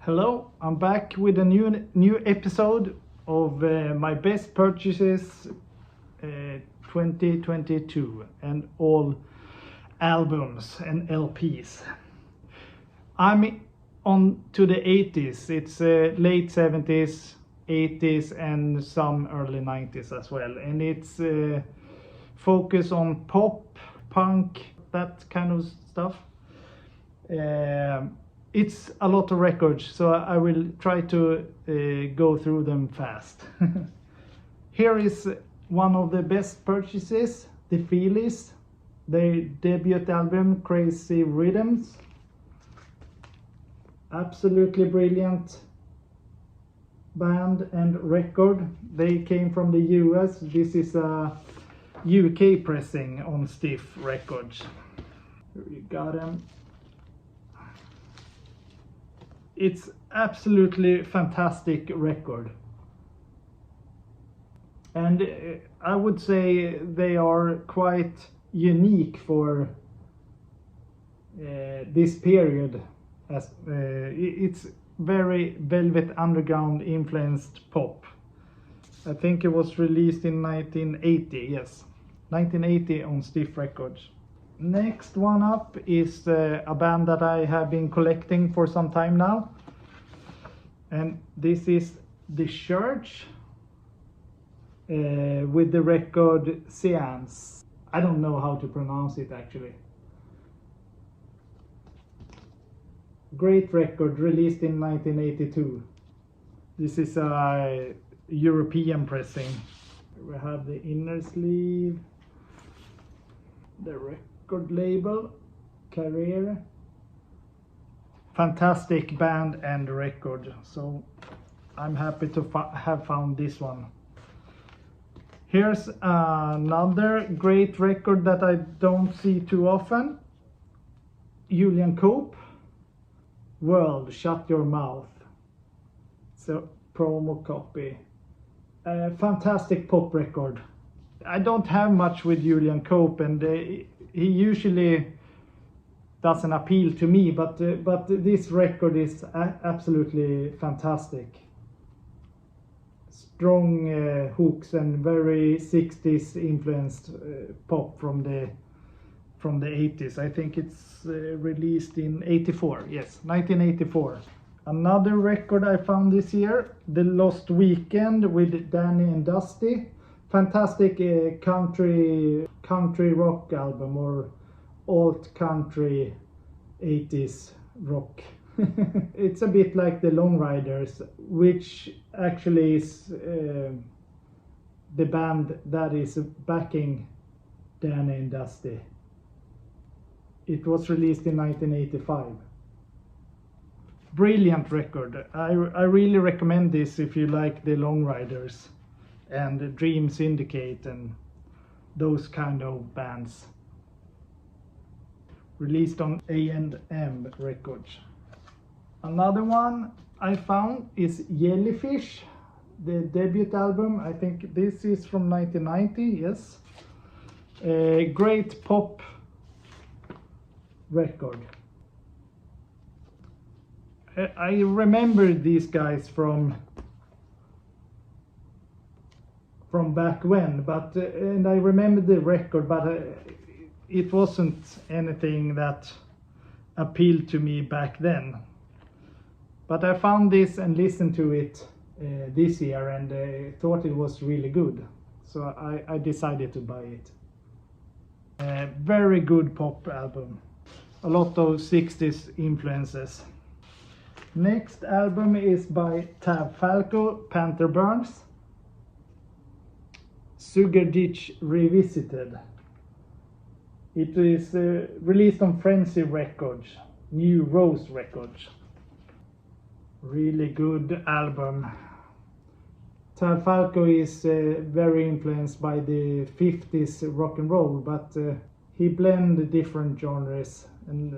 Hello, I'm back with a new episode of my best purchases 2022 and all albums and LPs. I'm on to the 80s. It's late 70s, 80s and some early 90s as well, and it's focus on pop, punk, that kind of stuff. It's a lot of records, so I will try to go through them fast. Here is one of the best purchases, the FEELIES, their debut album Crazy Rhythms. Absolutely brilliant band and record. They came from the US. This is a UK pressing on Stiff Records. Here you got them. It's absolutely fantastic record, and I would say they are quite unique for this period, as it's very Velvet Underground influenced pop. I think it was released in 1980, yes, 1980 on Stiff Records. Next one up is a band that I have been collecting for some time now, and this is The Church with the record Seance. I don't know how to pronounce it actually. Great record, released in 1982. This is a European pressing. We have the inner sleeve, the record label, Career. Fantastic band and record, so I'm happy to have found this one. Here's another great record that I don't see too often. Julian, World, Shut Your Mouth. So promo copy. Fantastic pop record. I don't have much with Julian, and he usually doesn't appeal to me, but this record is absolutely fantastic. Strong hooks and very 60s influenced pop from the 80s. I think it's released in 84. Yes, 1984. Another record I found this year, The Lost Weekend with Danny and Dusty. Fantastic country rock album, or alt country 80s rock. It's a bit like the Long Riders, which actually is the band that is backing Danny and Dusty. It was released in 1985. Brilliant record. I really recommend this if you like the Long Riders and Dream Syndicate and those kind of bands. Released on A&M Records. Another one I found is Jellyfish, the debut album. I think this is from 1990, yes. A great pop record. I remember these guys from back when, but and I remember the record, but it wasn't anything that appealed to me back then. But I found this and listened to it this year, and thought it was really good, so I decided to buy it. Very good pop album, a lot of 60s influences. Next album is by FALCO, Panther Burns. Sugar Ditch Revisited. It is released on Frenzy Records, New Rose Records. Really good album. FALCO is very influenced by the 50s rock and roll, but he blends different genres, and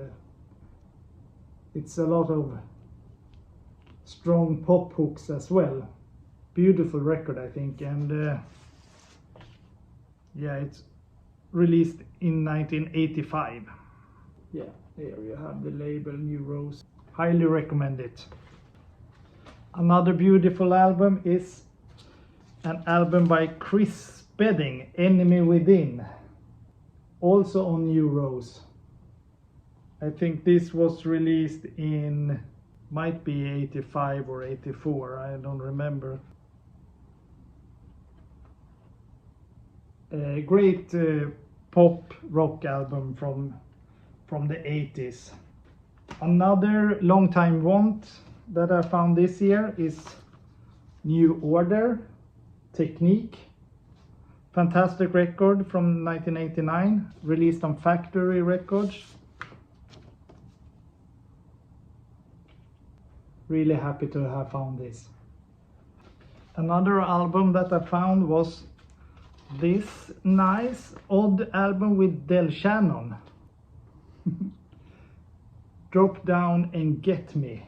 it's a lot of strong pop hooks as well. Beautiful record, I think, and yeah, it's released in 1985. Yeah, here you have the label New Rose. Highly recommend it. Another beautiful album is an album by SPEDDING, Enemy Within, also on New Rose. I think this was released in, might be 85 or 84, I don't remember. A great pop rock album from the 80s. Another long time want that I found this year is New Order, Technique. Fantastic record from 1989, released on Factory Records. Really happy to have found this. Another album that I found was this nice odd album with SHANNON. Drop Down and Get Me.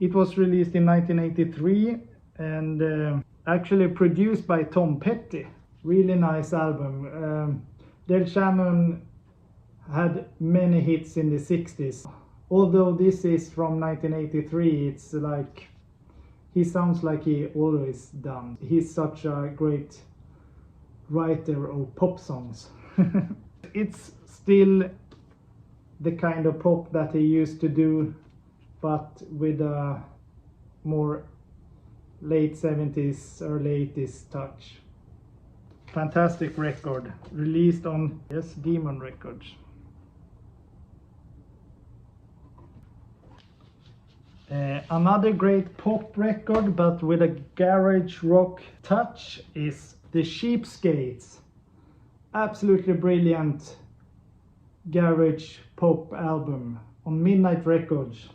It was released in 1983 and actually produced by Tom Petty. Really nice album. SHANNON had many hits in the 60s. Although this is from 1983, it's like he sounds like he always done. He's such a great writer of pop songs. It's still the kind of pop that he used to do, but with a more late 70s, early 80s touch. Fantastic record, released on Demon Records. Another great pop record, but with a garage rock touch, is The Cheapskates. Absolutely brilliant garage pop album on Midnight Records,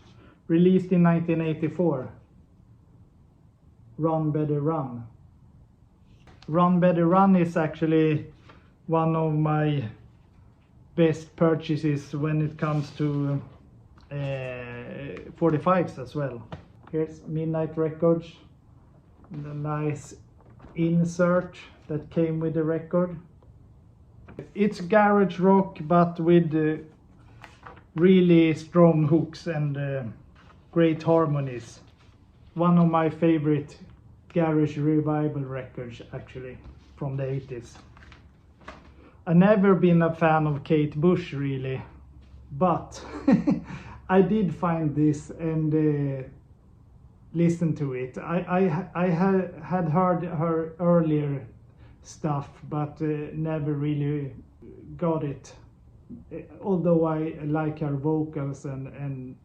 released in 1984. Run Better Run. Run Better Run is actually one of my best purchases when it comes to 45's as well. Here's Midnight Records, the nice insert that came with the record. It's garage rock but with really strong hooks and great harmonies. One of my favorite garage revival records actually from the 80s. I've never been a fan of Kate Bush really, but I did find this and listen to it. I had heard her earlier stuff, but never really got it. Although I like her vocals and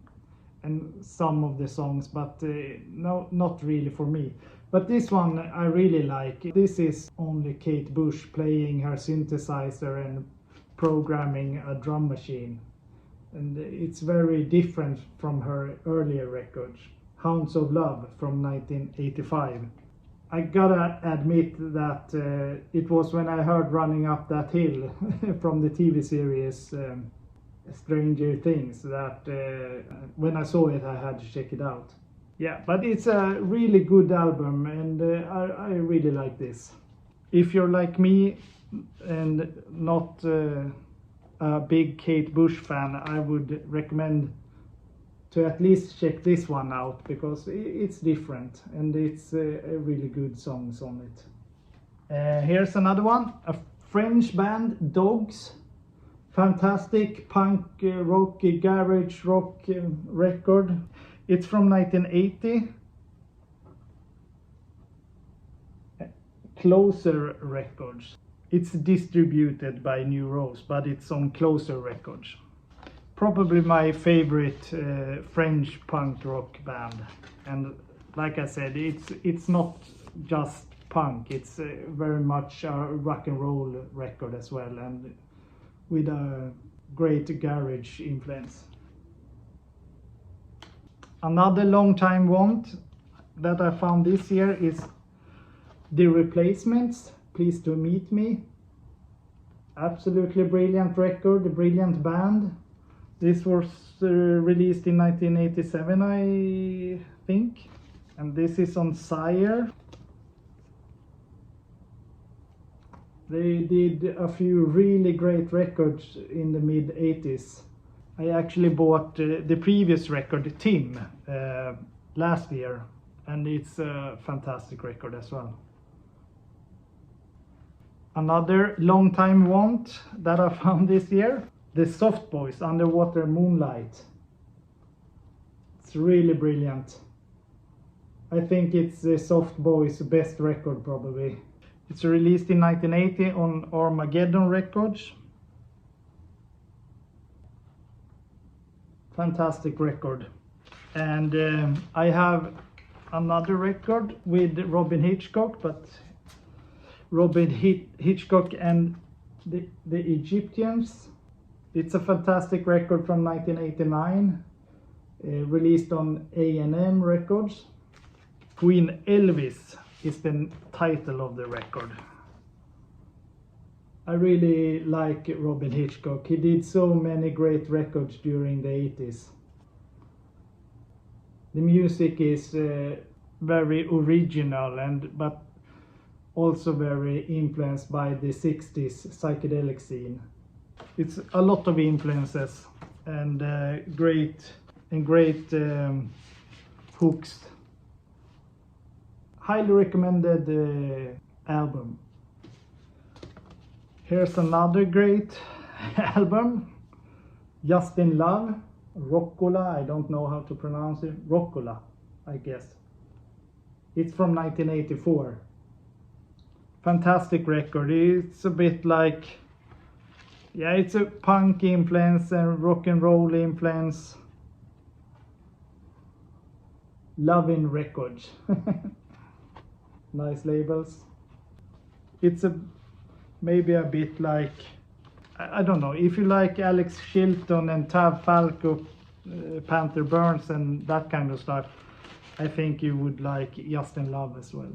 some of the songs, but no, not really for me. But this one I really like. This is only Kate Bush playing her synthesizer and programming a drum machine. And it's very different from her earlier records. Hounds of Love from 1985. I gotta admit that it was when I heard Running Up That Hill from the TV series Stranger Things that when I saw it I had to check it out. Yeah, but it's a really good album and I really like this. If you're like me and not a big Kate Bush fan, I would recommend to at least check this one out because it's different and it's really good songs on it. Here's another one, a French band, Dogs. Fantastic punk rock, garage rock record. It's from 1980. Closer Records. It's distributed by New Rose, but it's on Closer Records. Probably my favorite French punk rock band. And like I said, it's not just punk, it's very much a rock and roll record as well, and with a great garage influence. Another long time want that I found this year is The Replacements, Please to Meet Me. Absolutely brilliant record, brilliant band. This was released in 1987, I think. And this is on Sire. They did a few really great records in the mid-80s. I actually bought the previous record, Tim, last year. and it's a fantastic record as well. Another long time want that I found this year, the Soft Boys Underwater Moonlight. It's really brilliant. I think it's the Soft Boys' best record probably. It's released in 1980 on Armageddon Records. Fantastic record. And I have another record with Robin Hitchcock, but Robin Hitchcock and the Egyptians. It's a fantastic record from 1989, released on A&M Records. Queen Elvis is the title of the record. I really like Robin Hitchcock. He did so many great records during the 80s. The music is very original but also very influenced by the 60s psychedelic scene. It's a lot of influences and great hooks. Highly recommended album. Here's another great album, Just in Love, Rockola. I don't know how to pronounce it. Rockola, I guess. It's from 1984. Fantastic record. It's a bit like, yeah, it's a punk influence and rock and roll influence. LIVIN Records. Nice labels. It's maybe a bit like, I don't know, if you like Alex Chilton and Tav Falco, Panther Burns and that kind of stuff, I think you would like Just in Love as well.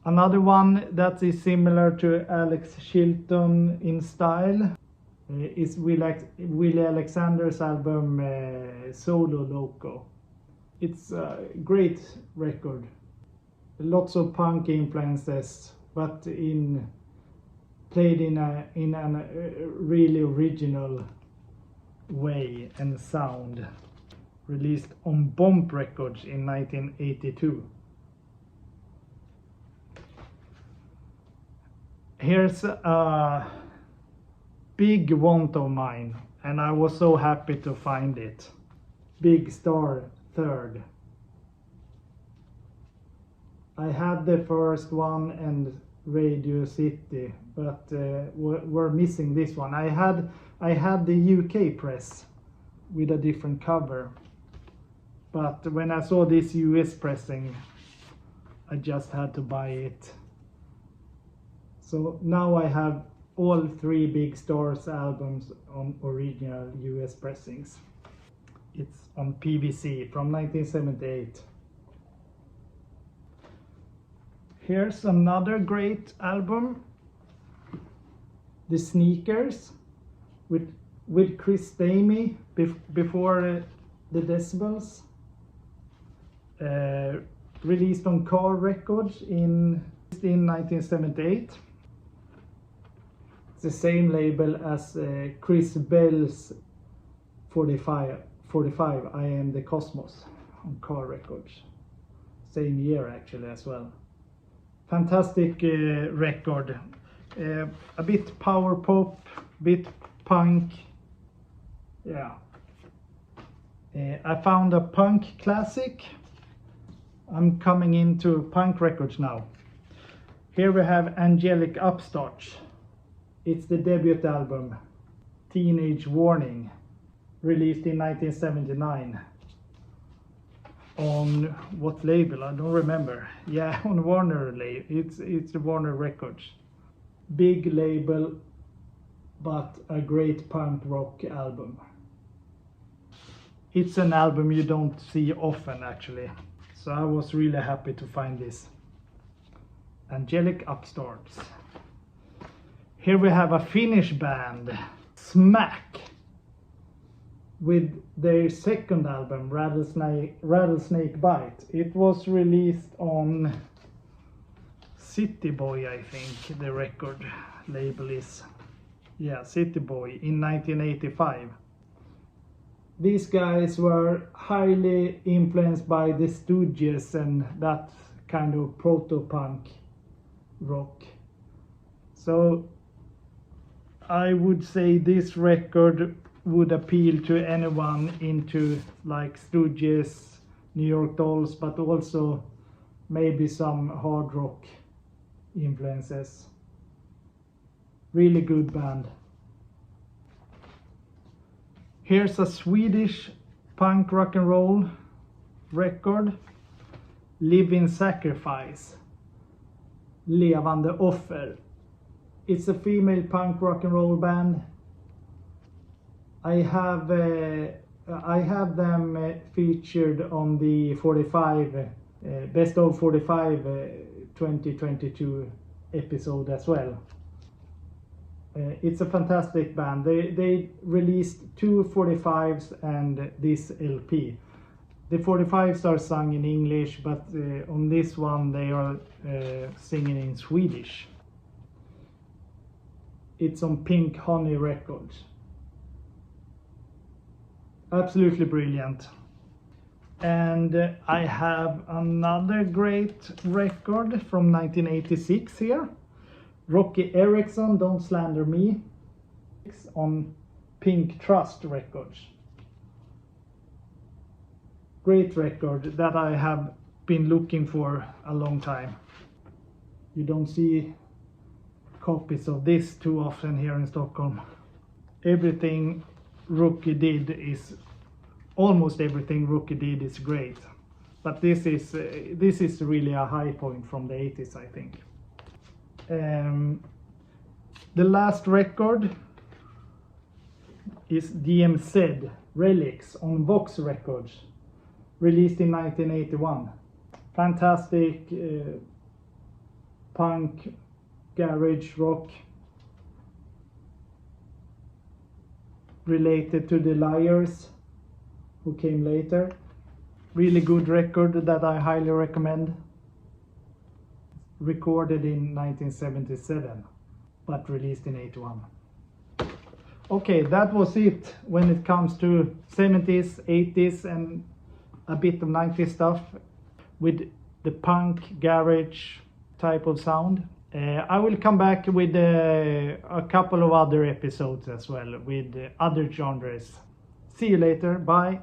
Another one that is similar to Alex Chilton in style is Willie Alexander's album Solo Loco. It's a great record. Lots of punk influences, but played in a really original way and sound. Released on Bomb Records in 1982. Here's a big want of mine, and I was so happy to find it. Big Star Third. I had the first one and Radio City, but we're missing this one. I had the UK press with a different cover, but when I saw this US pressing, I just had to buy it. So now I have all 3 Big Stars albums on original US pressings. It's on PVC from 1978. Here's another great album, The Sneakers, with Chris Stamey before the Decibels. Released on Car Records in 1978. It's the same label as Chris Bell's 45 I Am the Cosmos on Car Records. Same year actually as well. Fantastic record. A bit power pop, bit punk. Yeah. I found a punk classic. I'm coming into punk records now. Here we have ANGELIC UPSTARTS. It's the debut album, Teenage Warning, released in 1979. On what label? I don't remember. Yeah, on Warner label. It's the Warner Records. Big label, but a great punk rock album. It's an album you don't see often actually. So I was really happy to find this. ANGELIC UPSTARTS. Here we have a Finnish band, Smack, with their second album, Rattlesnake Bite. It was released on City Boy, I think the record label is. Yeah, City Boy in 1985. These guys were highly influenced by the Stooges and that kind of proto-punk rock. So I would say this record would appeal to anyone into like Stooges, New York Dolls, but also maybe some hard rock influences. Really good band. Here's a Swedish punk rock and roll record, Living Sacrifice, Levande Offer. It's a female punk rock and roll band. I have them featured on the 45 Best of 45 2022 episode as well. It's a fantastic band. They released 2 45s and this LP. The 45s are sung in English, but on this one they are singing in Swedish. It's on Pink Honey Records. Absolutely brilliant. And I have another great record from 1986 here. Rocky Erickson, Don't Slander Me, on Pink Trust Records. Great record that I have been looking for a long time. You don't see copies of this too often here in Stockholm. Everything Rookie did is, almost everything Rookie did is great. But this is really a high point from the 80s, I think. The last record is DMZ Relics on Vox Records, released in 1981. Fantastic punk, garage rock, related to the Liars, who came later. Really good record that I highly recommend. Recorded in 1977 but released in 81. Okay, that was it when it comes to 70s, 80s and a bit of 90s stuff with the punk garage type of sound. I will come back with a couple of other episodes as well with other genres. See you later, bye.